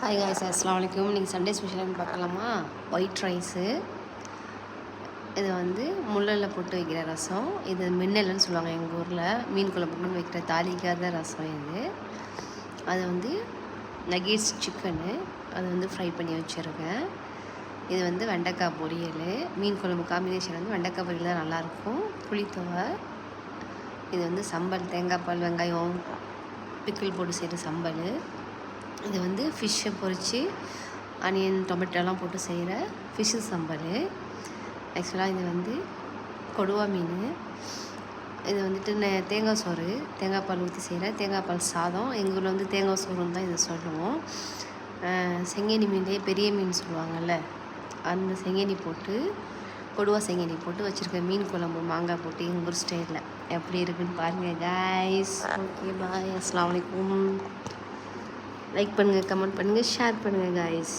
Hi guys, அஸ்ஸலாமு அலைக்கும். இன்றைக்கி சண்டே ஸ்பெஷல்னு பார்க்கலாமா? White rice. இது வந்து முள்ளெல்லாம் போட்டு வைக்கிற ரசம். இது மின்னல்னு சொல்லுவாங்க எங்கள் ஊரில். மீன் குழம்புன்னு வைக்கிற தாளிக்காத ரசம் இது. அது வந்து நகேட்ஸ் சிக்கனு, அது வந்து ஃப்ரை பண்ணி வச்சுருக்கேன். இது வந்து வெண்டைக்காய் பொரியல். மீன் குழம்பு காம்பினேஷன் வந்து வெண்டைக்காய் பொரியல் தான் நல்லாயிருக்கும். புளித்தொவை. இது வந்து சம்பல், தேங்காய் பால், வெங்காயம், பிக்கிள் போட்டு செய்கிற சம்பல். இது வந்து ஃபிஷ்ஷை பொரித்து ஆனியன், டொமேட்டோலாம் போட்டு செய்கிற ஃபிஷ்ஷு சம்பல். ஆக்சுவலாக இது வந்து கொடுவா மீன். இது வந்துட்டு தேங்காய் சோறு, தேங்காய் பால் ஊற்றி செய்கிற தேங்காய் பால் சாதம். எங்கள் ஊரில் வந்து தேங்காய் சோறுன்னு தான் இதை சொல்லுவோம். செங்கேணி மீன்லேயே பெரிய மீன் சொல்லுவாங்கள்ல, அந்த செங்கேணி போட்டு, கொடுவா செங்கேணி போட்டு வச்சுருக்க மீன் குழம்பு மாங்காய் போட்டு எங்கள் ஊர் ஸ்டைலில் எப்படி இருக்குதுன்னு பாருங்கள் காய்ஸ். ஓகே, பாய், அஸ்ஸலாமு அலைக்கும். லைக் பண்ணுங்கள், கமெண்ட் பண்ணுங்கள், ஷேர் பண்ணுங்கள் காய்ஸ்.